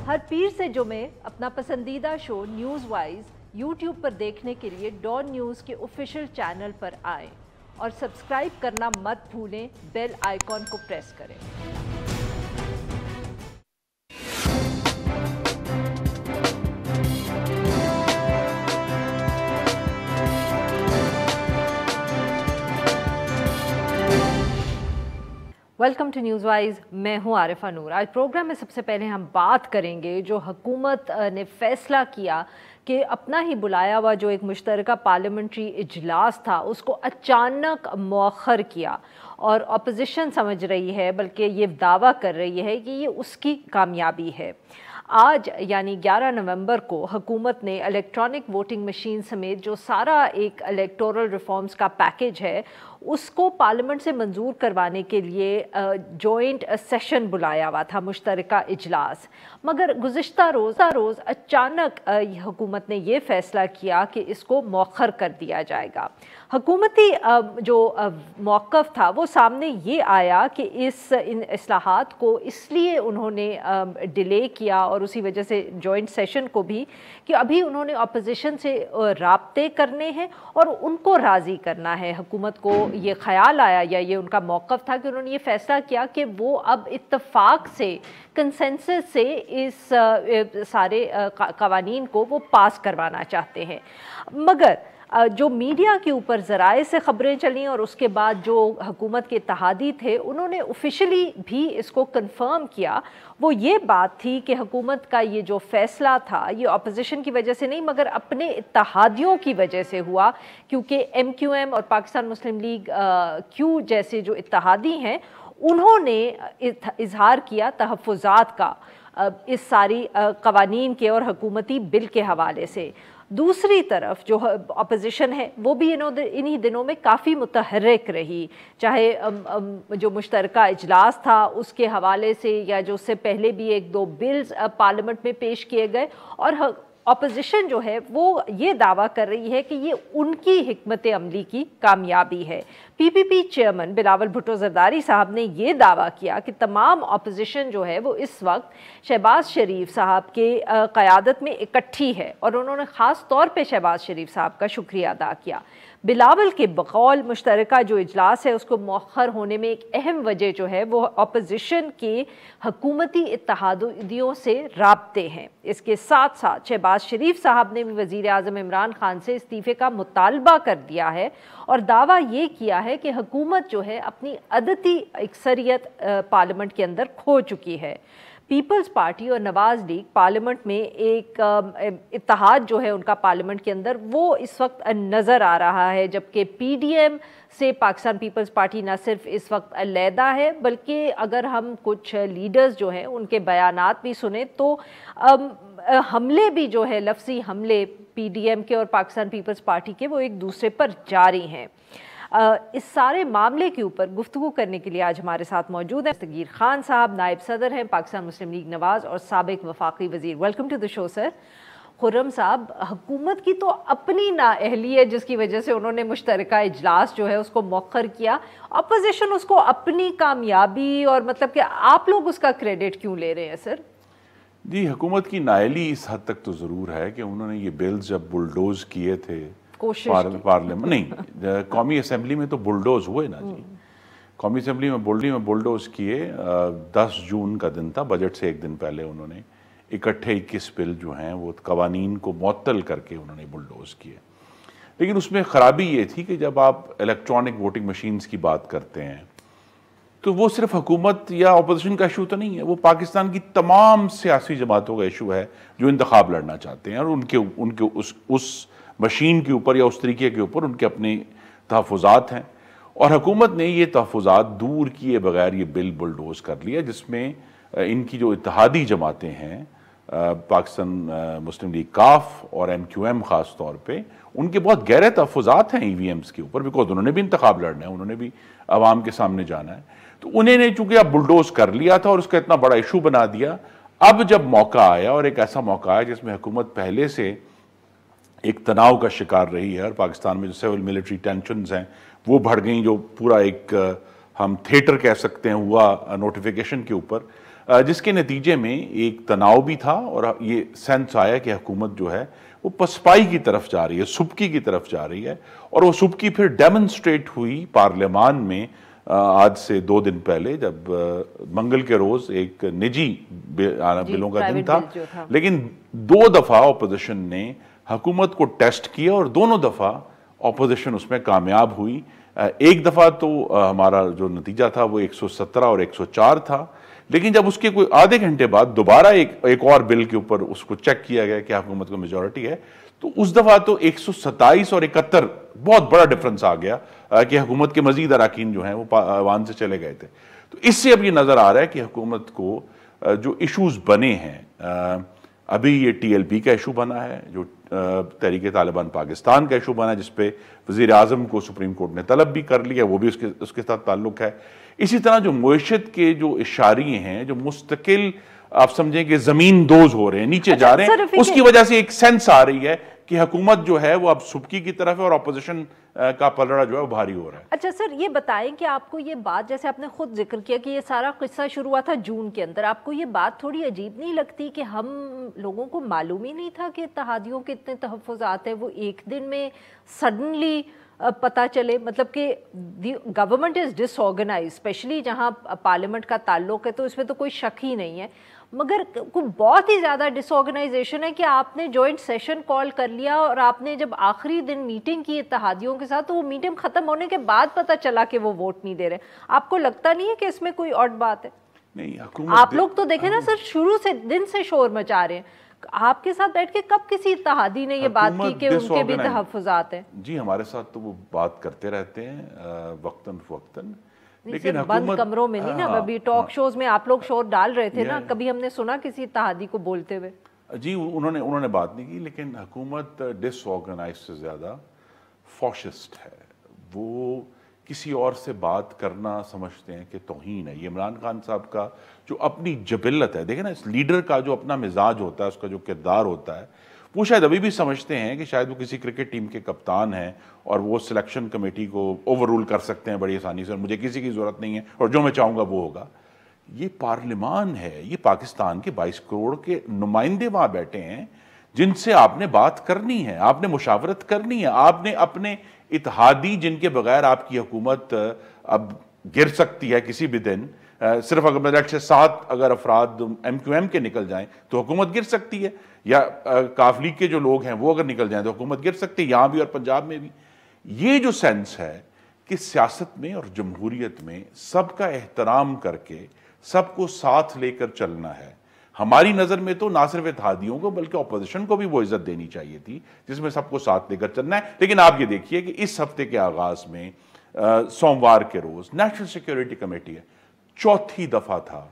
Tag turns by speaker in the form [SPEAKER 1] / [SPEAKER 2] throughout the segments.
[SPEAKER 1] हर पीर से जुमे अपना पसंदीदा शो न्यूज़ वाइज यूट्यूब पर देखने के लिए डॉन न्यूज़ के ऑफिशियल चैनल पर आएं और सब्सक्राइब करना मत भूलें, बेल आइकॉन को प्रेस करें। वेलकम टू न्यूज़ वाइज, मैं हूं आरिफा नूर। आज प्रोग्राम में सबसे पहले हम बात करेंगे जो हुकूमत ने फ़ैसला किया कि अपना ही बुलाया हुआ जो एक मुश्तरका पार्लियामेंट्री इजलास था उसको अचानक मौखर किया और अपोजिशन समझ रही है, बल्कि ये दावा कर रही है कि ये उसकी कामयाबी है। आज यानी 11 नवंबर को हुकूमत ने इलेक्ट्रॉनिक वोटिंग मशीन समेत जो सारा एक इलेक्टोरल रिफॉर्म्स का पैकेज है उसको पार्लियामेंट से मंजूर करवाने के लिए जॉइंट सेशन बुलाया हुआ था, मुश्तरका इजलास। मगर गुज़िश्ता रोज़ अचानक हुकूमत ने ये फ़ैसला किया कि इसको मौखर कर दिया जाएगा। हुकूमती जो मौक़िफ़ था वो सामने ये आया कि इन इस्लाहात को इसलिए उन्होंने डिले किया और उसी वजह से जॉइंट सेशन को भी कि अभी उन्होंने अपोजिशन से राब्ते करने हैं और उनको राज़ी करना है। हुकूमत को ये ख़याल आया या ये उनका मौक़िफ़ था कि उन्होंने ये फ़ैसला किया कि वो अब इत्तफ़ाक़ से, कंसेंसस से इस सारे क़वानीन को वो पास करवाना चाहते हैं। मगर जो मीडिया के ऊपर ज़राए से ख़बरें चलीं और उसके बाद जो हुकूमत के इत्तेहादी थे उन्होंने ऑफिशियली भी इसको कंफर्म किया, वो ये बात थी कि हुकूमत का ये जो फ़ैसला था ये अपोजिशन की वजह से नहीं मगर अपने इत्तेहादियों की वजह से हुआ, क्योंकि MQM और पाकिस्तान मुस्लिम लीग क्यू जैसे जो इत्तेहादी हैं उन्होंने इजहार किया तहफ़्फ़ुज़ात का इस सारी क़वानीन के और हुकूमती बिल के हवाले से। दूसरी तरफ जो अपोजिशन है वो भी इन्हीं दिनों में काफ़ी मुतहर्रिक रही, चाहे जो मुश्तरका इजलास था उसके हवाले से या जो उससे पहले भी एक दो बिल्स पार्लियामेंट में पेश किए गए। और अपोजिशन जो है वो ये दावा कर रही है कि ये उनकी हिकमत अमली की कामयाबी है। PPP चेयरमैन बिलावल भुट्टो ज़रदारी साहब ने ये दावा किया कि तमाम अपोजिशन जो है वो इस वक्त शहबाज शरीफ साहब के क़यादत में इकट्ठी है और उन्होंने ख़ास तौर पे शहबाज शरीफ साहब का शुक्रिया अदा किया। बिलावल के बकौल मुश्तरका जो इजलास है उसको मौखर होने में एक अहम वजह जो है वो अपोजिशन के हुकूमती इत्तेहादियों से राब्ते हैं। इसके साथ साथ शहबाज शरीफ साहब ने भी वज़ीर आज़म इमरान खान से इस्तीफ़े का मुतालबा कर दिया है और दावा ये किया है कि हुकूमत जो है अपनी अदती अक्सरियत पार्लियामेंट के अंदर खो चुकी है। पीपल्स पार्टी और नवाज़ लीग पार्लियामेंट में एक इत्तेहाद जो है उनका पार्लियामेंट के अंदर वो इस वक्त नज़र आ रहा है, जबकि PDM से पाकिस्तान पीपल्स पार्टी न सिर्फ इस वक्त अलहदा है बल्कि अगर हम कुछ लीडर्स जो हैं उनके बयानात भी सुने तो हमले भी जो है, लफ्ज़ी हमले PDM के और पाकिस्तान पीपल्स पार्टी के वो एक दूसरे पर जारी हैं। इस सारे मामले के ऊपर गुफ्तगू करने के लिए आज हमारे साथ मौजूद हैं दस्तगीर खान साहब, नायब सदर हैं पाकिस्तान मुस्लिम लीग नवाज़ और साबिक वफाकी वज़ीर। Welcome to the show sir. Khurram साहब, हुकूमत की तो अपनी नाअहली है जिसकी वजह से उन्होंने मुश्तरका इजलास जो है उसको मौखर किया, अपोजिशन उसको अपनी कामयाबी और मतलब कि आप लोग उसका क्रेडिट क्यों ले रहे हैं सर?
[SPEAKER 2] जी, हुकूमत की नाअहली इस हद तक तो ज़रूर है कि उन्होंने ये बिल्स जब बुलडोज़ किए थे पार्लियामेंट नहीं, कौमी असम्बली में तो बुलडोज़ हुए ना जी। कौमी असम्बली में बुलडोज़ किए। 10 जून का दिन था, बजट से एक दिन पहले उन्होंने इकट्ठे 21 बिल जो हैं वो क़वानीन को मुअत्तल करके उन्होंने बुलडोज़ किए। लेकिन उसमें ख़राबी ये थी कि जब आप इलेक्ट्रॉनिक वोटिंग मशीन्स की बात करते हैं तो वो सिर्फ हुकूमत या अपोजिशन का इशू तो नहीं है, वो पाकिस्तान की तमाम सियासी जमातों का इशू है जो इंतखाब लड़ना चाहते हैं और उनके उस मशीन के ऊपर या उस तरीके के ऊपर उनके अपने तहफ़्फ़ुज़ात हैं। और हुकूमत ने ये तहफ़्फ़ुज़ात दूर किए बगैर ये बिल बुलडोज़ कर लिया, जिसमें इनकी जो इत्तेहादी जमातें हैं, पाकिस्तान मुस्लिम लीग काफ और MQM ख़ास तौर पे, उनके बहुत गहरे तहफ़्फ़ुज़ात हैं EVMs के ऊपर, बिकॉज उन्होंने भी इंतखाब लड़ना है, उन्होंने भी आवाम के सामने जाना है। तो उन्होंने चूँकि अब बुलडोज़ कर लिया था और उसका इतना बड़ा इशू बना दिया, अब जब मौका आया और एक ऐसा मौका आया जिसमें हुकूमत पहले से एक तनाव का शिकार रही है और पाकिस्तान में जो सिविल मिलिट्री टेंशन्स हैं वो बढ़ गई, जो पूरा एक हम थिएटर कह सकते हैं, हुआ नोटिफिकेशन के ऊपर, जिसके नतीजे में एक तनाव भी था और ये सेंस आया कि हुकूमत जो है वो पसपाई की तरफ जा रही है, सुबकी की तरफ जा रही है। और वो सुबकी फिर डेमोन्स्ट्रेट हुई पार्लियामान में आज से 2 दिन पहले, जब मंगल के रोज एक निजी बिलों का दिन था, लेकिन 2 दफा अपोजिशन ने हुकूमत को टेस्ट किया और दोनों दफा अपोजिशन उसमें कामयाब हुई। एक दफा तो हमारा जो नतीजा था वो 117 और 104 था, लेकिन जब उसके कोई आधे घंटे बाद दोबारा एक और बिल के ऊपर उसको चेक किया गया कि हुकूमत को मेजॉरिटी है, तो उस दफा तो 127 और 71 बहुत बड़ा डिफरेंस आ गया कि हुकूमत के मजीद अरकान जो हैं वो ऐवान से चले गए थे। तो इससे अब ये नजर आ रहा है कि हुकूमत को जो इशूज बने हैं, अभी ये TLP का इशू बना है, जो तहरीक तालिबान पाकिस्तान का इशू बना है, जिसपे वजीर आजम को सुप्रीम कोर्ट ने तलब भी कर लिया, वो भी उसके साथ ताल्लुक है। इसी तरह जो मुआशत के जो इशारे हैं, जो मुस्तकिल आप समझें कि जमीन दोज हो रहे हैं, नीचे जा रहे हैं, उसकी वजह से एक सेंस आ रही है कि हुकूमत जो है वो अब सुबकी की तरफ है और अपोजिशन का पलड़ा जो है वो भारी हो रहा है।
[SPEAKER 1] अच्छा सर, ये बताएं कि आपको ये बात, जैसे आपने खुद जिक्र किया कि ये सारा किस्सा शुरू हुआ था जून के अंदर, आपको ये बात थोड़ी अजीब नहीं लगती कि हम लोगों को मालूम ही नहीं था कि इत्तेहादियों के इतने तहफ़्फ़ुज़ात हैं, वो एक दिन में सडनली पता चले? मतलब कि गवर्नमेंट इज़ डिसऑर्गेनाइज, स्पेशली जहाँ पार्लियामेंट का ताल्लुक है, तो इसमें तो कोई शक ही नहीं है, मगर कोई बहुत ही ज़्यादा डिसऑर्गेनाइजेशन है कि आपने जॉइंट सेशन कॉल कर लिया और आपने जब आखिरी दिन मीटिंग की इत्तेहादियों के साथ, तो वो मीटिंग ख़त्म होने के बाद पता चला कि वो वोट नहीं दे रहे। आपको लगता नहीं है कि इसमें कोई और बात है?
[SPEAKER 2] नहीं,
[SPEAKER 1] आप लोग तो देखें ना सर, शुरू से दिन से शोर मचा रहे हैं। आपके साथ बैठ के कब किसी इत्तेहादी ने ये बात की कि उनके भी तहफ़्फ़ुज़ात हैं?
[SPEAKER 2] जी, हमारे साथ तो वो बात करते रहते हैं वक्तन फवक्तन,
[SPEAKER 1] लेकिन बंद कमरों में नहीं ना। अभी टॉक शोज में आप लोग शोर डाल रहे थे ना, कभी हमने सुना किसी इत्तेहादी को बोलते हुए?
[SPEAKER 2] जी, उन्होंने बात नहीं की, लेकिन हुकूमत डिसऑर्गेनाइज से ज़्यादा फॉशिस्ट है। वो किसी और से बात करना समझते हैं कि तौहीन है। ये इमरान खान साहब का जो अपनी जबिल्लत है, देखें ना, इस लीडर का जो अपना मिजाज होता है, उसका जो किरदार होता है, वो शायद अभी भी समझते हैं कि शायद वो किसी क्रिकेट टीम के कप्तान हैं और वो सिलेक्शन कमेटी को ओवर रूल कर सकते हैं बड़ी आसानी से, और मुझे किसी की ज़रूरत नहीं है और जो मैं चाहूँगा वो होगा। ये पार्लियामान है, ये पाकिस्तान के 22 करोड़ के नुमाइंदे वहाँ बैठे हैं जिनसे आपने बात करनी है, आपने मुशावरत करनी है, आपने अपने इत्तेहादी जिनके बगैर आपकी हुकूमत अब गिर सकती है किसी भी दिन, सिर्फ अगर मेरठ से 7 अगर अफराद MQM के निकल जाएं तो हुकूमत गिर सकती है, या काफ लीग के जो लोग हैं वो अगर निकल जाएं तो हुकूमत गिर सकती है, यहाँ भी और पंजाब में भी। ये जो सेंस है कि सियासत में और जमहूरियत में सबका एहतराम करके सबको साथ लेकर चलना है। हमारी नज़र में तो ना सिर्फ इत्तेहादियों को बल्कि अपोजिशन को भी वो इज्जत देनी चाहिए थी जिसमें सबको साथ लेकर चलना है। लेकिन आप ये देखिए कि इस हफ्ते के आगाज में सोमवार के रोज नेशनल सिक्योरिटी कमेटी है, चौथी दफा था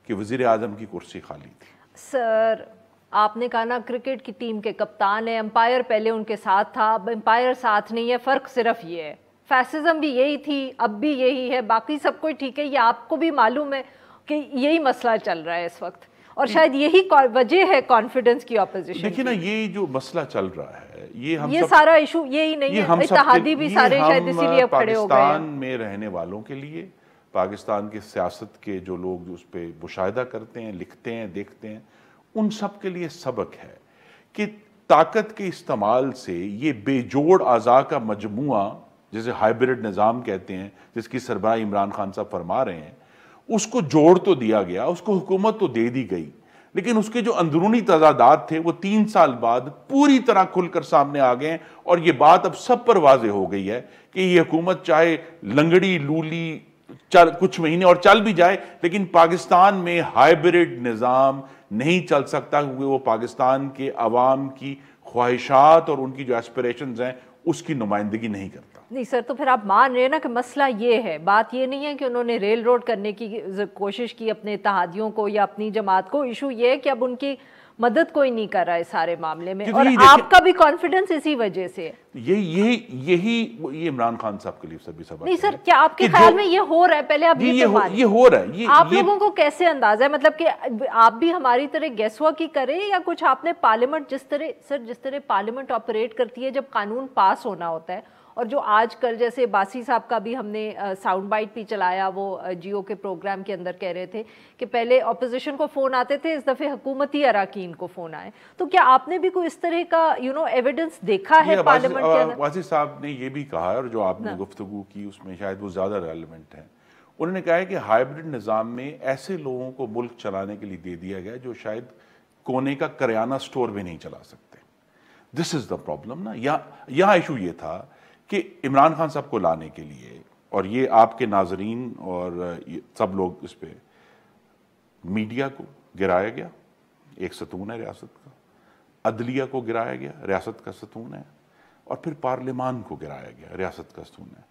[SPEAKER 2] कि वजीर आजम की कुर्सी खाली थी।
[SPEAKER 1] सर, आपने कहा ना क्रिकेट की टीम के कप्तान है, अंपायर पहले उनके साथ था, अब अंपायर साथ नहीं है, फर्क सिर्फ ये है, फैसिज्म भी यही थी, अब भी यही है, बाकी सब कुछ ठीक है। ये आपको भी मालूम है कि यही मसला चल रहा है इस वक्त, और शायद यही वजह है कॉन्फिडेंस की ऑपोजिशन।
[SPEAKER 2] देखिए ना, ये जो मसला चल रहा है, ये
[SPEAKER 1] सारा इशू यही नहीं है, इत्तेहादी भी सारे शायद इसीलिए अब खड़े हो गए हैं।
[SPEAKER 2] पाकिस्तान में रहने वालों के लिए, पाकिस्तान की सियासत के जो लोग उस पर मुशाहिदा करते हैं, लिखते हैं, देखते हैं, उन सब के लिए सबक है कि ताकत के इस्तेमाल से ये बेजोड़ आज़ा का मजमुआ, जिसे हाइब्रिड निज़ाम कहते हैं, जिसकी सरबराही इमरान खान साहब फरमा रहे हैं, उसको जोड़ तो दिया गया, उसको हुकूमत तो दे दी गई, लेकिन उसके जो अंदरूनी तजादात थे वो 3 साल बाद पूरी तरह खुलकर सामने आ गए। और ये बात अब सब पर वाज़ेह हो गई है कि ये हुकूमत चाहे लंगड़ी लूली चल कुछ महीने और चल भी जाए, लेकिन पाकिस्तान में हाइब्रिड निज़ाम नहीं चल सकता, क्योंकि वो पाकिस्तान के अवाम की ख्वाहिशात और उनकी जो एस्पिरेशंस हैं उसकी नुमाइंदगी नहीं करता।
[SPEAKER 1] नहीं सर, तो फिर आप मान रहे हैं ना कि मसला ये है, बात ये नहीं है कि उन्होंने रेल रोड करने की कोशिश की अपने इत्तेहादियों को या अपनी जमात को, इशू ये है कि अब उनकी मदद कोई नहीं कर रहा है सारे मामले में, और आपका भी कॉन्फिडेंस इसी वजह से है।
[SPEAKER 2] ये इमरान खान साहब के लिए सभी सबक
[SPEAKER 1] नहीं सर, क्या आपके ख्याल में ये हो रहा है? पहले आप
[SPEAKER 2] ये हो रहा है,
[SPEAKER 1] आप लोगों को कैसे अंदाजा है, मतलब कि आप भी हमारी तरह गैसवा की करें, या कुछ आपने पार्लियामेंट जिस तरह पार्लियामेंट ऑपरेट करती है, जब कानून पास होना होता है اور جو آج کل جیسے باسی صاحب کا بھی ہم نے ساؤنڈ بائٹ بھی چلایا، وہ جیو کے پروگرام کے اندر کہہ رہے تھے کہ پہلے اپوزیشن کو فون آتے تھے، اس دفعہ حکومتی اراکین کو فون آئے. تو کیا آپ نے بھی کوئی اس طرح کا ایویڈنس دیکھا ہے پارلیمنٹ کے اندر؟
[SPEAKER 2] باسی صاحب نے یہ بھی کہا ہے، اور جو آپ نے گفتگو کی اس میں شاید وہ زیادہ ریلیونٹ ہے. انہوں نے کہا ہے کہ ہائیبرڈ نظام میں ایسے لوگوں کو ملک چلانے کے لیے دے دیا گیا جو شاید کونے کا کریانہ سٹور بھی نہیں چلا سکتے. دس از دا پرابلم نا. یہاں ایشو یہ تھا کہ عمران خان صاحب کو لانے کے لیے، اور یہ آپ کے ناظرین اور سب لوگ اس پہ، میڈیا کو گرایا گیا، ایک ستون ہے ریاست کا، عدلیہ کو گرایا گیا، ریاست کا ستون ہے، اور پھر پارلیمان کو گرایا گیا، ریاست کا ستون ہے.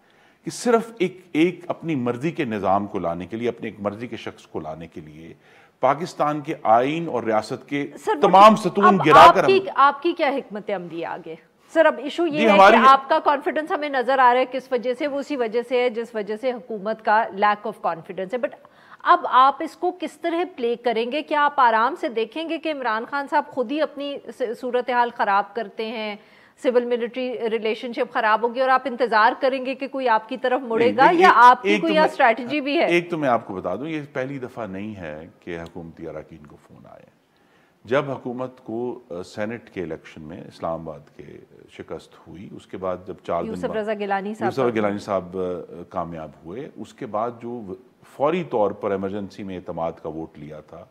[SPEAKER 2] کہ صرف ایک اپنی مرضی کے نظام کو لانے کے لیے، اپنے ایک مرضی کے شخص کو لانے کے لیے پاکستان کے آئین اور ریاست کے تمام ستون گرا کر
[SPEAKER 1] آپ کی کیا حکمت عملی آگے؟ سر اب ایشو یہ ہے کہ آپ کا کانفیڈنس ہمیں نظر آ رہا ہے کس وجہ سے، وہ اسی وجہ سے ہے جس وجہ سے حکومت کا لیک آف کانفیڈنس ہے. بٹ اب آپ اس کو کس طرح پلے کریں گے؟ کیا آپ آرام سے دیکھیں گے کہ عمران خان صاحب خود ہی اپنی صورتحال خراب کرتے ہیں، سول ملٹری ریلیشن شپ خراب ہوگی، اور آپ انتظار کریں گے کہ کوئی آپ کی طرف مڑے گا، یا آپ کی کوئی اسٹریٹجی بھی ہے؟
[SPEAKER 2] ایک تو میں آپ کو بتا دوں، یہ پہلی دفعہ نہیں ہے کہ حکومتی اراکین کو فون آئے. جب حکومت کو سینٹ کے الیکشن میں اسلام آباد کے شکست ہوئی، اس کے بعد جب 4 دن
[SPEAKER 1] یوسف رضا گیلانی
[SPEAKER 2] صاحب کامیاب ہوئے، اس کے بعد جو فوری طور پر ایمرجنسی میں اعتماد کا ووٹ لیا تھا،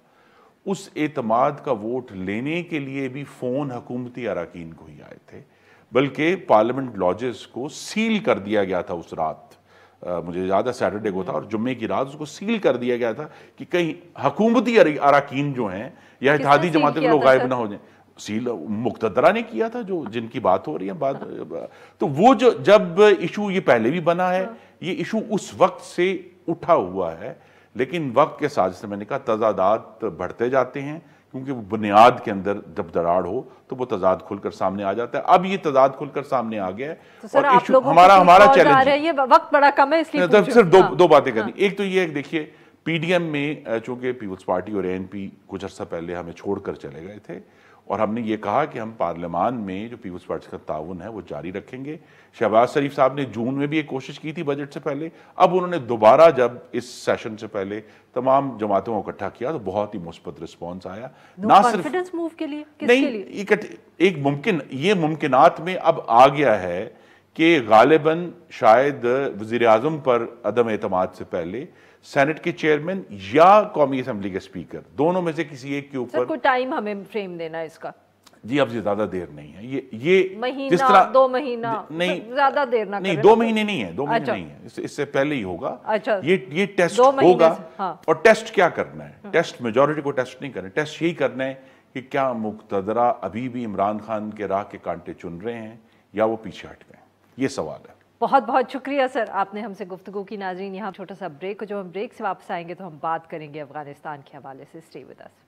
[SPEAKER 2] اس اعتماد کا ووٹ لینے کے لیے بھی فون حکومتی اراکین کو ہی آئے تھے. بلکہ پارلیمنٹ لاجز کو سیل کر دیا گیا تھا اس رات، مجھے یاد ہے سیٹرڈے کو تھا، اور جمعے کی رات اس کو سیل کر دیا گیا تھا کہ کہیں حکومتی اراکین جو ہیں یا اتحادی جماعتیں کے لوگ غائب نہ ہو جائیں. سیل مقتدرہ نے کیا تھا، جو جن کی بات ہو رہی ہے تو وہ جو جب ایشو یہ پہلے بھی بنا ہے، یہ ایشو اس وقت سے اٹھا ہوا ہے، لیکن وقت کے ساتھ جیسے میں نے کہا تضادات بڑھتے جاتے ہیں، کیونکہ وہ بنیاد کے اندر جب دراڑ ہو تو وہ تضاد کھل کر سامنے آ جاتا ہے. اب یہ تضاد کھل کر سامنے آ گیا ہے، اور ایشو ہمارا چیلنج ہے.
[SPEAKER 1] یہ وقت بڑا کم ہے، اس لیے
[SPEAKER 2] صرف دو باتیں کرنی. ایک تو یہ ہے کہ دیکھیے پی ڈی ایم میں چونکہ پیپلز پارٹی اور اے این پی کچھ عرصہ پہلے ہمیں چھوڑ کر چلے گئے تھے، اور ہم نے یہ کہا کہ ہم پارلیمان میں جو پیپلز پارٹی کا تعاون ہے وہ جاری رکھیں گے. شہباز شریف صاحب نے جون میں بھی ایک کوشش کی تھی بجٹ سے پہلے، اب انہوں نے دوبارہ جب اس سیشن سے پہلے تمام جماعتوں کو اکٹھا کیا تو بہت ہی مثبت رسپانس آیا.
[SPEAKER 1] نہ صرف موو کے لیے
[SPEAKER 2] نہیں، ایک یہ ممکنات میں اب آ گیا ہے کہ غالباً شاید وزیر اعظم پر عدم اعتماد سے پہلے سینٹ کے چیئرمین یا قومی اسمبلی کے اسپیکر، دونوں میں سے کسی ایک کے اوپر
[SPEAKER 1] کوئی ٹائم ہمیں فریم دینا ہے اس کا.
[SPEAKER 2] جی اب زیادہ دیر نہیں ہے، یہ
[SPEAKER 1] مہینہ 2 مہینہ نہیں، زیادہ دیر نہ
[SPEAKER 2] نہیں، 2 مہینے نہیں ہے، 2 مہینے نہیں ہے، اس سے پہلے ہی ہوگا. یہ ٹیسٹ ہوگا. اور ٹیسٹ کیا کرنا ہے؟ ٹیسٹ میجورٹی کو ٹیسٹ نہیں کرنا، ٹیسٹ یہی کرنا ہے کہ کیا مقتدرہ ابھی بھی عمران خان کے راہ کے کانٹے چن رہے ہیں یا وہ پیچھے ہٹ گئے. یہ سوال ہے.
[SPEAKER 1] بہت بہت شکریہ سر، آپ نے ہم سے گفتگو کی. ناظرین یہاں چھوٹا سا بریک، جو ہم بریک سے واپس آئیں گے تو ہم بات کریں گے افغانستان کے حوالے سے. Stay with us.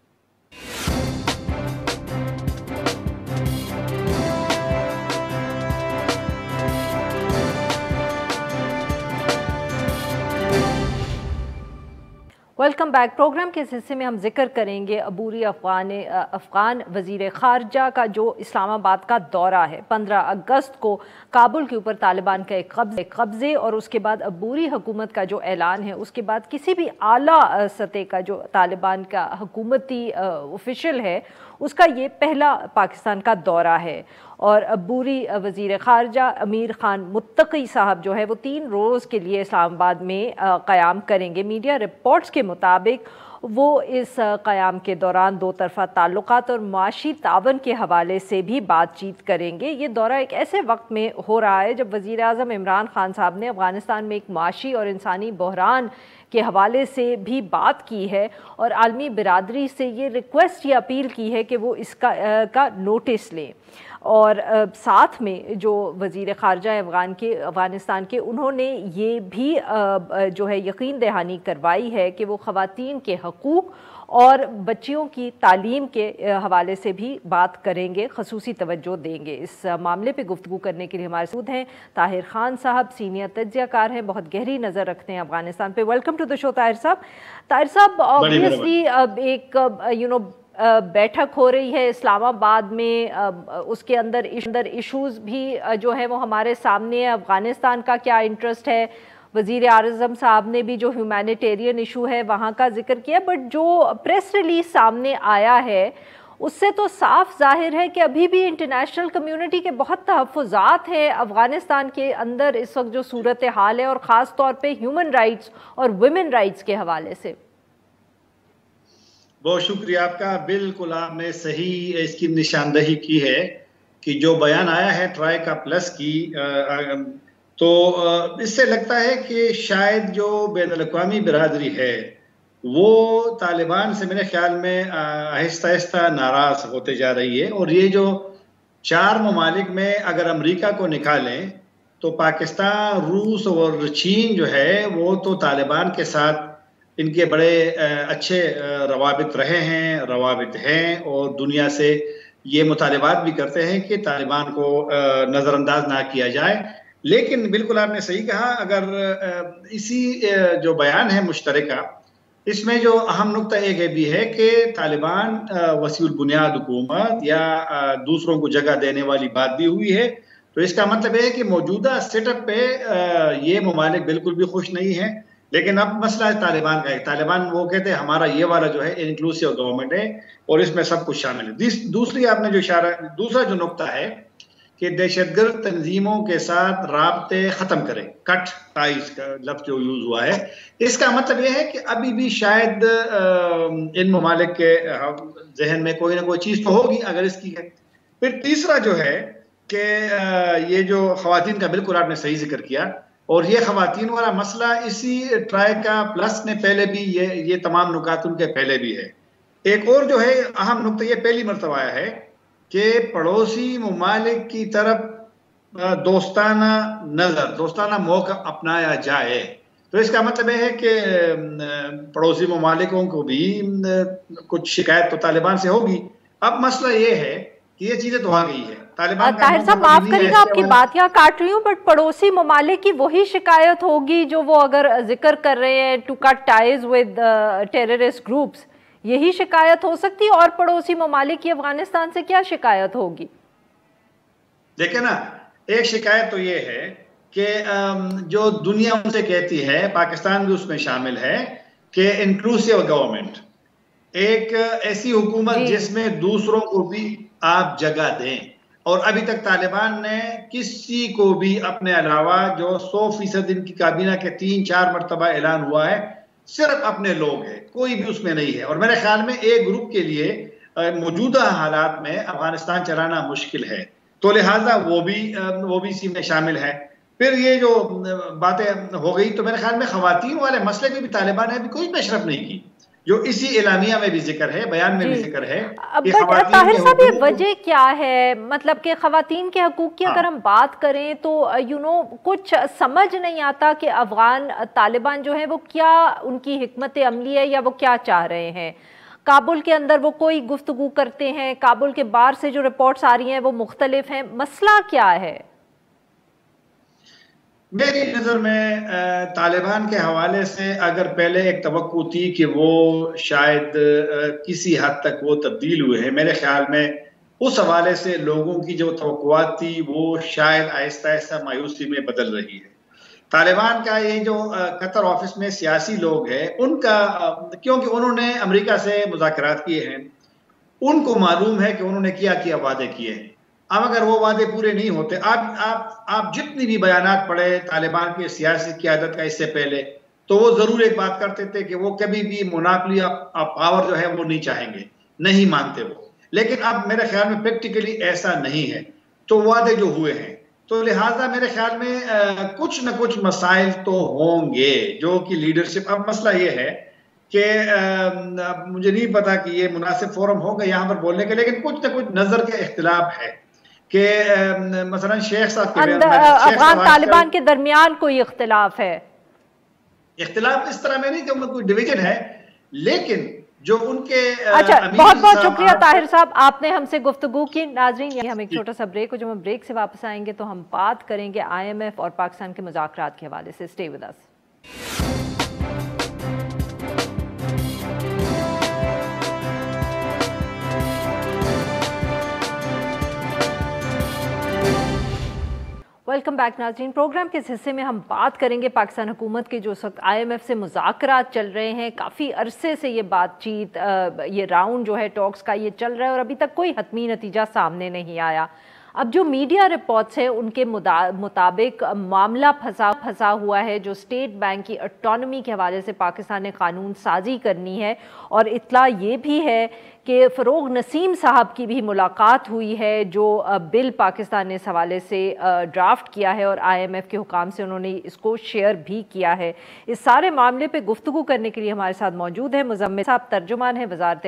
[SPEAKER 1] Welcome back. Programme کے اس حصے میں ہم ذکر کریں گے عبوری افغان وزیر خارجہ کا جو اسلام آباد کا دورہ ہے. 15 اگست کو کابل کے اوپر طالبان کا ایک قبضے اور اس کے بعد عبوری حکومت کا جو اعلان ہے، اس کے بعد کسی بھی اعلیٰ سطح کا جو طالبان کا حکومتی آفیشل ہے اس کا یہ پہلا پاکستان کا دورہ ہے. اور عبوری وزیر خارجہ امیر خان متقی صاحب جو ہے وہ 3 روز کے لیے اسلام آباد میں قیام کریں گے. میڈیا رپورٹس کے مطابق وہ اس قیام کے دوران 2 طرفہ تعلقات اور معاشی تعاون کے حوالے سے بھی بات چیت کریں گے. یہ دورہ ایک ایسے وقت میں ہو رہا ہے جب وزیر اعظم عمران خان صاحب نے افغانستان میں ایک معاشی اور انسانی بحران کے حوالے سے بھی بات کی ہے، اور عالمی برادری سے یہ ریکویسٹ یا اپیل کی ہے کہ وہ اس کا نوٹس لیں. اور ساتھ میں جو وزیر خارجہ افغانستان کے انہوں نے یہ بھی جو ہے یقین دہانی کروائی ہے کہ وہ خواتین کے حقوق اور بچیوں کی تعلیم کے حوالے سے بھی بات کریں گے، خصوصی توجہ دیں گے. اس معاملے پہ گفتگو کرنے کے لیے ہمارے ساتھ ہیں طاہر خان صاحب، سینئر تجزیہ کار ہیں، بہت گہری نظر رکھتے ہیں افغانستان پہ. ویلکم ٹو دی شو طاہر صاحب. طاہر صاحب، obviously ایک بیٹھک ہو رہی ہے اسلام آباد میں، اس کے اندر ایشوز بھی جو ہیں وہ ہمارے سامنے ہے. افغانستان کا کیا انٹرسٹ ہے، وزیر اعظم صاحب نے بھی جو ہیومینیٹیرین ایشو ہے وہاں کا ذکر کیا، بٹ جو پریس ریلیز سامنے آیا ہے اس سے تو صاف ظاہر ہے کہ ابھی بھی انٹرنیشنل کمیونٹی کے بہت تحفظات ہیں افغانستان کے اندر اس وقت جو صورتحال ہے، اور خاص طور پہ ہیومن رائٹس اور ویمن رائٹس کے حوالے سے.
[SPEAKER 3] بہت شکریہ آپ کا. بالکل آپ نے صحیح اس کی نشاندہی کی ہے کہ جو بیان آیا ہے ٹرائی کا پلس کی، تو اس سے لگتا ہے کہ شاید جو بین الاقوامی برادری ہے وہ طالبان سے میرے خیال میں آہستہ آہستہ ناراض ہوتے جا رہی ہے. اور یہ جو 4 ممالک میں اگر امریکہ کو نکالیں تو پاکستان، روس اور چین جو ہے وہ تو طالبان کے ساتھ ان کے بڑے اچھے روابط رہے ہیں، روابط ہیں، اور دنیا سے یہ مطالبات بھی کرتے ہیں کہ طالبان کو نظر انداز نہ کیا جائے. لیکن بالکل آپ نے صحیح کہا، اگر اسی جو بیان ہے مشترکہ، اس میں جو اہم نقطہ ایک بھی ہے کہ طالبان وسیع البنیاد حکومت یا دوسروں کو جگہ دینے والی بات بھی ہوئی ہے. تو اس کا مطلب ہے کہ موجودہ سیٹ اپ پہ یہ ممالک بالکل بھی خوش نہیں ہیں. لیکن اب مسئلہ ہے طالبان کا ہے. طالبان وہ کہتے ہیں ہمارا یہ والا جو ہے انکلوسیو گورنمنٹ ہے اور اس میں سب کچھ شامل ہے. دوسری آپ نے جو دوسرا جو نقطہ ہے کہ دہشت گرد تنظیموں کے ساتھ رابطے ختم کریں، کٹ ٹائز کا لفظ جو یوز ہوا ہے، اس کا مطلب یہ ہے کہ ابھی بھی شاید ان ممالک کے ذہن میں کوئی نہ کوئی چیز تو ہوگی اگر اس کی ہے. پھر تیسرا جو ہے کہ یہ جو خواتین کا بالکل آپ نے صحیح ذکر کیا، اور یہ خواتین والا مسئلہ اسی ٹرائی کا پلس نے پہلے بھی یہ تمام نکات ان کے پہلے بھی ہے. ایک اور جو ہے اہم نقطہ یہ پہلی مرتبہ آیا ہے کہ پڑوسی ممالک کی طرف دوستانہ نظر، دوستانہ موقع اپنایا جائے. تو اس کا مطلب یہ ہے کہ پڑوسی ممالکوں کو بھی کچھ شکایت تو طالبان سے ہوگی. اب مسئلہ یہ ہے کہ یہ چیزیں تو آ گئی ہے.
[SPEAKER 1] طاہر صاحب معاف کریے گا آپ کی بات یہاں کاٹ رہی ہوں، بٹ پڑوسی ممالک کی وہی شکایت ہوگی جو وہ اگر ذکر کر رہے ہیں to cut ties with terrorist groups, یہی شکایت ہو سکتی، اور پڑوسی ممالک کی افغانستان سے کیا شکایت ہوگی؟
[SPEAKER 3] دیکھیں نا، ایک شکایت تو یہ ہے کہ جو دنیا ان سے کہتی ہے، پاکستان بھی اس میں شامل ہے، کہ انکلوسیو گورنمنٹ، ایک ایسی حکومت جس میں دوسروں کو بھی آپ جگہ دیں. اور ابھی تک طالبان نے کسی کو بھی اپنے علاوہ جو 100% ان کی کابینہ کے 3-4 مرتبہ اعلان ہوا ہے، صرف اپنے لوگ ہیں، کوئی بھی اس میں نہیں ہے. اور میرے خیال میں ایک گروپ کے لیے موجودہ حالات میں افغانستان چلانا مشکل ہے، تو لہٰذا وہ بھی اسی میں شامل ہے. پھر یہ جو باتیں ہو گئی، تو میرے خیال میں خواتین والے مسئلے کی بھی طالبان نے ابھی کوئی پیشرفت نہیں کی، جو اسی اعلامیہ میں بھی ذکر ہے، بیان میں بھی ذکر ہے.
[SPEAKER 1] طاہر صاحب یہ وجہ کیا ہے؟ مطلب کہ خواتین کے حقوق کی اگر ہم بات کریں تو کچھ سمجھ نہیں آتا کہ افغان طالبان جو ہیں وہ کیا ان کی حکمت عملی ہے یا وہ کیا چاہ رہے ہیں. کابل کے اندر وہ کوئی گفتگو کرتے ہیں، کابل کے باہر سے جو رپورٹس آ رہی ہیں وہ مختلف ہیں. مسئلہ کیا ہے؟
[SPEAKER 3] میری نظر میں طالبان کے حوالے سے اگر پہلے ایک توقع تھی کہ وہ شاید کسی حد تک وہ تبدیل ہوئے ہیں، میرے خیال میں اس حوالے سے لوگوں کی جو توقعات تھی وہ شاید آہستہ آہستہ مایوسی میں بدل رہی ہے. طالبان کا یہ جو قطر آفس میں سیاسی لوگ ہیں، ان کا، کیونکہ انہوں نے امریکہ سے مذاکرات کیے ہیں، ان کو معلوم ہے کہ انہوں نے کیا وعدے کیے ہیں. اب اگر وہ وعدے پورے نہیں ہوتے، آپ جتنی بھی بیانات پڑھے طالبان کی سیاسی قیادت کا اس سے پہلے، تو وہ ضرور ایک بات کرتے تھے کہ وہ کبھی بھی مونوپولی آف پاور جو ہے وہ نہیں چاہیں گے، نہیں مانتے وہ. لیکن اب میرے خیال میں پریکٹیکلی ایسا نہیں ہے. تو وعدے جو ہوئے ہیں، تو لہٰذا میرے خیال میں کچھ نہ کچھ مسائل تو ہوں گے جو کہ لیڈرشپ. اب مسئلہ یہ ہے کہ مجھے نہیں پتا کہ یہ مناسب فورم ہوگا یہاں پر بولنے کے، لیکن کچھ نہ کچھ نظر کے اختلاف ہے کہ مثلا شیخ صاحب
[SPEAKER 1] افغان طالبان کے درمیان کوئی اختلاف ہے.
[SPEAKER 3] اختلاف اس طرح میں نہیں کہ ان میں کوئی ڈویژن ہے، لیکن جو ان کے
[SPEAKER 1] بہت بہت شکریہ طاہر صاحب، آپ نے ہم سے گفتگو کی. ناظرین، یہ ہم ایک چھوٹا سا بریک ہو، جب ہم بریک سے واپس آئیں گے تو ہم بات کریں گے IMF اور پاکستان کے مذاکرات کے حوالے سے. Stay with us. Welcome back नाज़रीन। प्रोग्राम के इस हिस्से में हम बात करेंगे पाकिस्तान हुकूमत के जो इस वक्त IMF से मुज़ाकरात चल रहे हैं। काफ़ी अरसे से ये बातचीत, ये राउंड जो है टॉक्स का ये चल रहा है और अभी तक कोई हतमी नतीजा सामने नहीं आया। अब जो मीडिया रिपोर्ट्स हैं उनके मुताबिक मामला फंसा हुआ है। जो स्टेट बैंक की ऑटोनॉमी के हवाले से पाकिस्तान ने कानून साजी करनी है और इत्तला ये भी है कि फ़रोग़ नसीम साहब की भी मुलाकात हुई है, जो बिल पाकिस्तान ने इस हवाले से ड्राफ्ट किया है और IMF के हुकाम से उन्होंने इसको शेयर भी किया है। इस सारे मामले पे गुफ्तगू करने के लिए हमारे साथ मौजूद हैं मुज़म्मिल साहब, तर्जुमान हैं वज़ारत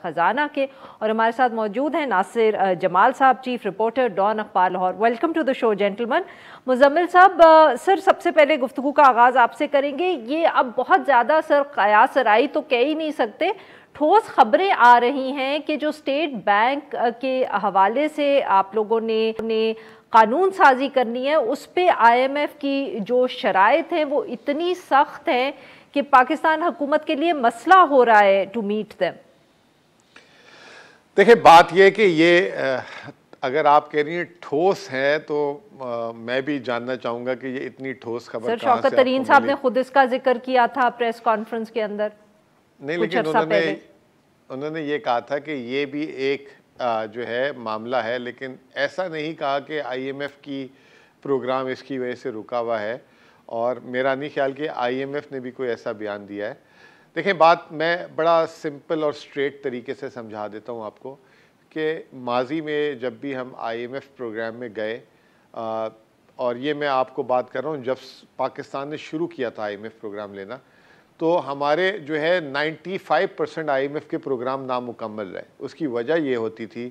[SPEAKER 1] ख़ज़ाना के, और हमारे साथ मौजूद हैं नासिर जमाल साहब, चीफ रिपोर्टर डॉन अखबार Lahore. Welcome to the show gentleman. Muzammil साहब, सर सबसे पहले गुफ्तगू का आगाज़ आपसे करेंगे। ये अब बहुत ज़्यादा सर कयास राई तो कह ही नहीं सकते, ठोस खबरें आ रही हैं कि जो स्टेट बैंक के हवाले से आप लोगों ने कानून साजी करनी है, उस पे IMF की जो शराइत हैं वो इतनी सख्त हैं कि पाकिस्तान हुकूमत के लिए मसला हो रहा है टू मीट देम।
[SPEAKER 4] देखिए, बात ये कि ये अगर आप कह रही हैं ठोस है तो मैं भी जानना चाहूँगा कि ये इतनी ठोस खबर
[SPEAKER 1] सर शौकत तरीन साहब ने खुद इसका जिक्र किया था प्रेस कॉन्फ्रेंस के अंदर।
[SPEAKER 4] नहीं, लेकिन उन्होंने ये कहा था कि ये भी एक जो है मामला है, लेकिन ऐसा नहीं कहा कि IMF की प्रोग्राम इसकी वजह से रुका हुआ है, और मेरा नहीं ख्याल कि IMF ने भी कोई ऐसा बयान दिया है। देखें, बात मैं बड़ा सिंपल और स्ट्रेट तरीके से समझा देता हूँ आपको कि माजी में जब भी हम IMF प्रोग्राम में गए, और ये मैं आपको बात कर रहा हूँ जब पाकिस्तान ने शुरू किया था IMF प्रोग्राम लेना, तो हमारे जो है 95% IMF के प्रोग्राम नामुकम्मल रहे। उसकी वजह ये होती थी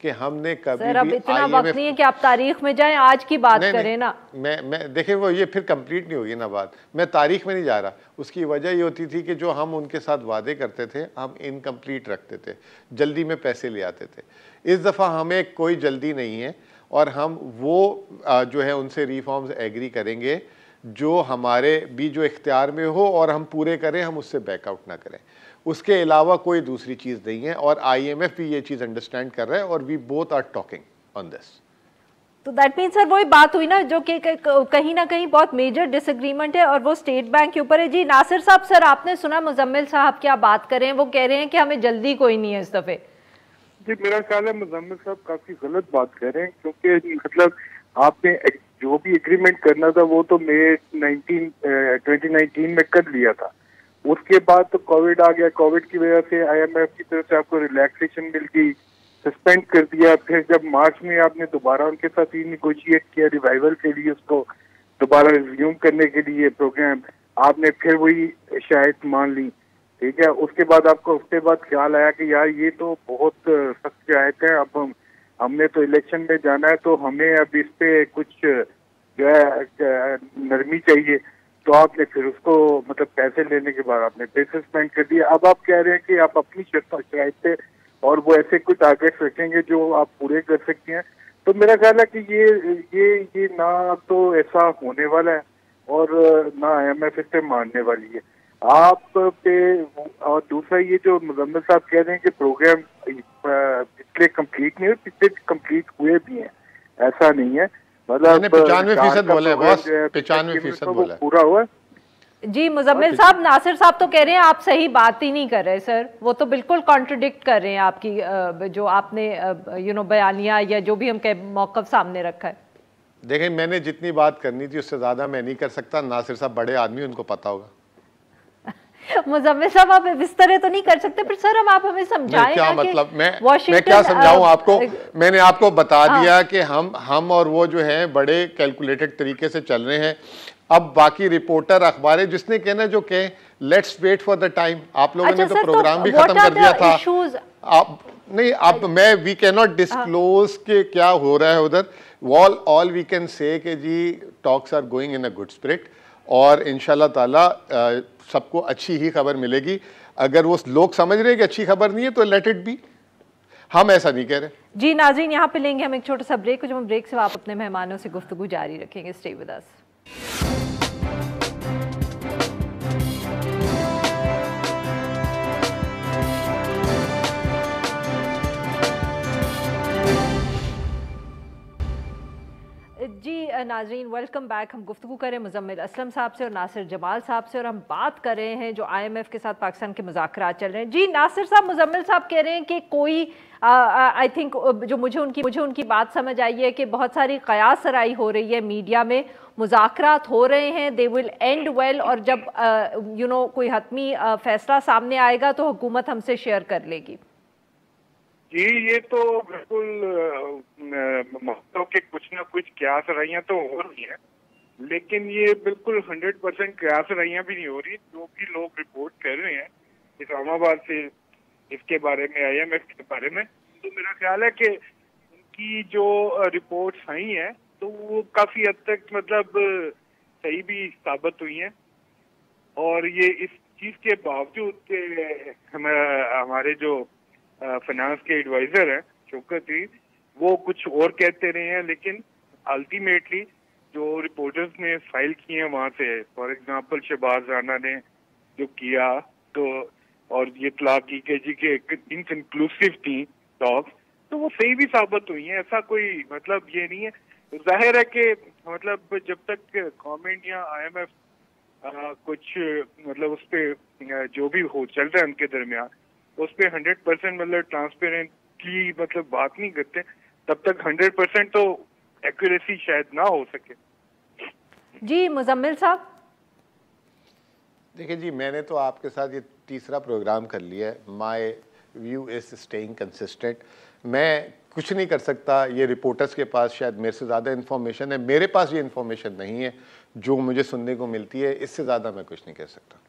[SPEAKER 4] कि हमने कभी
[SPEAKER 1] सर, अब इतना वक्त नहीं है कि आप तारीख में जाएं, आज की बात करें ना।
[SPEAKER 4] मैं देखें, वो ये फिर कंप्लीट नहीं होगी ना बात, मैं तारीख में नहीं जा रहा। उसकी वजह ये होती थी कि जो हम उनके साथ वादे करते थे हम इनकम्प्लीट रखते थे, जल्दी में पैसे ले आते थे। इस दफ़ा हमें कोई जल्दी नहीं है और हम वो जो है उनसे रिफॉर्म्स एग्री करेंगे जो हमारे भी जो इख्तियार में हो और हम पूरे करें, हम उससे बैकआउट ना करें। उसके अलावा कोई दूसरी चीज़ नहीं है, और IMF भी ये चीज़ अंडरस्टैंड कर रहा है, और we both are talking on this.
[SPEAKER 1] तो दैट मीन सर वही बात हुई ना जो कि कहीं ना कहीं बहुत मेजर डिसएग्रीमेंट है, और वो स्टेट बैंक के ऊपर है। जी नासिर साहब, सर आपने सुना मुज़म्मिल साहब क्या बात कर रहे हैं? वो कह रहे हैं कि हमें जल्दी कोई नहीं है इस दफ़े।
[SPEAKER 5] जी, मेरा ख्याल है मुज़म्मिल साहब काफ़ी गलत बात कर रहे हैं, क्योंकि मतलब आपने जो भी एग्रीमेंट करना था वो तो मई 2019 में कर लिया था। उसके बाद तो कोविड आ गया, कोविड की वजह से IMF की तरफ से आपको रिलैक्सेशन मिल गई, सस्पेंड कर दिया। फिर जब मार्च में आपने दोबारा उनके साथ ही निगोशिएट किया रिवाइवल के लिए, उसको दोबारा रिज्यूम करने के लिए प्रोग्राम, आपने फिर वही शायद मान ली, ठीक है। उसके बाद आपको उसके बाद ख्याल आया कि यार ये तो बहुत सख्त शायद है, अब हमने तो इलेक्शन में जाना है, तो हमें अब इस पे कुछ जो है नरमी चाहिए। तो आपने फिर उसको मतलब पैसे लेने के बाद आपने पे सस्पेंड कर दिया। अब आप कह रहे हैं कि आप अपनी शराइत पे और वो ऐसे कुछ टारगेट्स रखेंगे जो आप पूरे कर सकते हैं। तो मेरा ख्याल है कि ये ना तो ऐसा होने वाला है और ना IMF इस पे मानने वाली है आप पे। और दूसरा ये जो मुज़म्मिल साहब कह रहे हैं कि प्रोग्राम पिछले कंप्लीट नहीं हुए, पिछले कंप्लीट हुए भी हैं, ऐसा नहीं है। मतलब
[SPEAKER 4] 95% बोले बॉस, 95% बोला
[SPEAKER 5] पूरा हुआ।
[SPEAKER 1] जी मुज़म्मिल साहब, नासिर साहब तो कह रहे हैं आप सही बात ही नहीं कर रहे सर, वो तो बिल्कुल कॉन्ट्रडिक्ट कर रहे हैं आपकी जो आपने बयानिया या जो भी हम मौक़िफ़ सामने रखा है।
[SPEAKER 4] देखें, मैंने जितनी बात करनी थी उससे ज़्यादा मैं नहीं कर सकता। नासिर साहब बड़े आदमी, उनको पता होगा।
[SPEAKER 1] मुज़म्मिल साहब आप इस तरह तो नहीं कर सकते, पर सर हम आप हमें समझाएं
[SPEAKER 4] क्या
[SPEAKER 1] ना
[SPEAKER 4] मतलब मैं क्या समझाऊं आपको। मैंने आपको बता दिया कि हम और वो जो है बड़े कैलकुलेटेड तरीके से चल रहे हैं। अब बाकी रिपोर्टर अखबारें जिसने कहना जो कहे, let's wait for the time. आप लोगों ने तो प्रोग्राम भी खत्म कर दिया था। आप नहीं, अब मैं वी कैन नॉट डिस्क्लोज के क्या हो रहा है उधर। ऑल वी कैन से कि G talks are going in a good spirit, और इंशाल्लाह ताला सबको अच्छी ही खबर मिलेगी। अगर वो लोग समझ रहे हैं कि अच्छी खबर नहीं है तो लेट इट बी, हम ऐसा नहीं कह रहे।
[SPEAKER 1] जी नाज़रीन, यहाँ पे लेंगे हम एक छोटा सा ब्रेक, जब हम ब्रेक से आप अपने मेहमानों से गुफ्तगू जारी रखेंगे। Stay with us. जी नाज़रीन, वेलकम बैक। हम गुफ्तगू करें मुज़म्मिल असलम साहब से और नासिर जमाल साहब से, और हम बात कर रहे हैं जो IMF के साथ पाकिस्तान के मुज़ाकरात चल रहे हैं। जी नासिर साहब, मुज़म्मिल साहब कह रहे हैं कि कोई आई थिंक जो मुझे उनकी बात समझ आई है कि बहुत सारी क़यास सराई हो रही है मीडिया में, मुज़ाकरात हो रहे हैं, दे विल एंड वेल, और जब कोई हतमी फ़ैसला सामने आएगा तो हुकूमत हमसे शेयर कर लेगी।
[SPEAKER 5] जी, ये तो बिल्कुल मतलब कि कुछ ना कुछ क्यास रहियाँ तो हो रही हैं, लेकिन ये बिल्कुल 100% क्यास रहियाँ भी नहीं हो रही। जो भी लोग रिपोर्ट कर रहे हैं इस्लामाबाद से इसके बारे में, IMF के बारे में, तो मेरा ख्याल है कि उनकी जो रिपोर्ट्स आई हैं तो वो काफ़ी हद तक मतलब सही भी साबित हुई हैं। और ये इस चीज़ के बावजूद कि हमारे जो फाइनेंस के एडवाइजर हैं शौकत जी, वो कुछ और कहते रहे हैं, लेकिन अल्टीमेटली जो रिपोर्टर्स ने फाइल किए हैं वहाँ से, फॉर एग्जांपल शहबाज राना ने जो किया, तो और ये इत्तला की कि जी के इनकंक्लूसिव थी टॉक्स, तो वो सही भी साबित हुई हैं। ऐसा कोई मतलब ये नहीं है। जाहिर है कि मतलब जब तक गवर्नमेंट या IMF कुछ मतलब उस पर जो भी हो चल रहा है उनके दरमियान, उस पर 100% मतलब ट्रांसपेरेंटली मतलब बात नहीं करते, तब तक 100% तो एक्यूरेसी शायद ना हो सके।
[SPEAKER 1] जी मुज़म्मिल साहब।
[SPEAKER 4] देखिए जी, मैंने तो आपके साथ ये तीसरा प्रोग्राम कर लिया है। My view is staying consistent. मैं कुछ नहीं कर सकता, ये रिपोर्टर्स के पास शायद मेरे से ज़्यादा इन्फॉर्मेशन है, मेरे पास ये इन्फॉर्मेशन नहीं है जो मुझे सुनने को मिलती है, इससे ज़्यादा मैं कुछ नहीं कह सकता।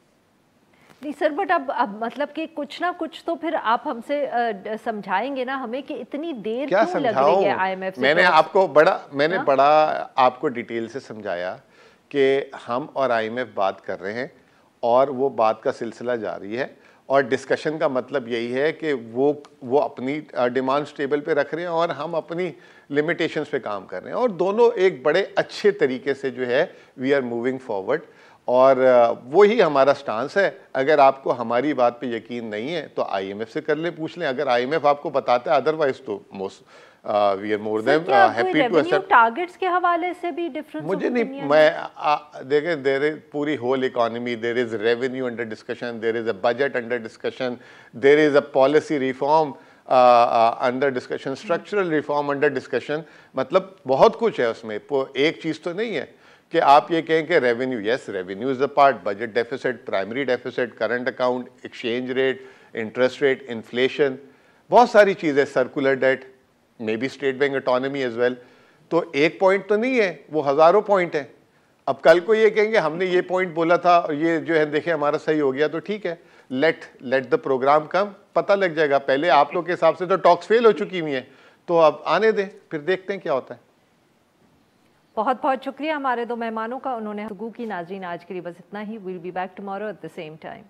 [SPEAKER 1] नहीं सर, बट अब मतलब कि कुछ ना कुछ तो फिर आप हमसे समझाएंगे ना हमें कि इतनी देर
[SPEAKER 4] क्या
[SPEAKER 1] क्यों लग रही है IMF से?
[SPEAKER 4] मैंने बड़ा आपको डिटेल से समझाया कि हम और IMF बात कर रहे हैं और वो बात का सिलसिला जारी है, और डिस्कशन का मतलब यही है कि वो अपनी डिमांड स्टेबल पे रख रहे हैं और हम अपनी लिमिटेशंस पे काम कर रहे हैं, और दोनों एक बड़े अच्छे तरीके से जो है वी आर मूविंग फॉरवर्ड, और वही हमारा स्टांस है। अगर आपको हमारी बात पे यकीन नहीं है तो IMF से कर ले, पूछ लें। अगर IMF आपको बताता है अदरवाइज तो we are more than happy to accept.
[SPEAKER 1] Targets के हवाले से भी डिफरेंस
[SPEAKER 4] मुझे नहीं, मैं देखे देयर इज पूरी whole economy, there is revenue under discussion, there is a budget under discussion, there is a policy reform under discussion, structural reform under discussion. मतलब बहुत कुछ है उसमें, एक चीज़ तो नहीं है कि आप ये कहें कि revenue, yes revenue is the part, budget deficit, primary deficit, current account, exchange rate, interest rate, inflation, बहुत सारी चीज़ें, circular debt, may be State Bank autonomy as well. तो एक पॉइंट तो नहीं है, वो हज़ारों पॉइंट है। अब कल को ये कहेंगे हमने ये पॉइंट बोला था और ये जो है देखें हमारा सही हो गया, तो ठीक है, लेट द प्रोग्राम कम, पता लग जाएगा। पहले आप लोग के हिसाब से तो टॉक्स फेल हो चुकी हुई हैं, तो अब आने दें, फिर देखते हैं क्या होता है।
[SPEAKER 1] बहुत बहुत शुक्रिया हमारे दो मेहमानों का, उन्होंने गुफ्तगू की। नाज़रीन, आज के लिए बस इतना ही। Will be back tomorrow at the same time.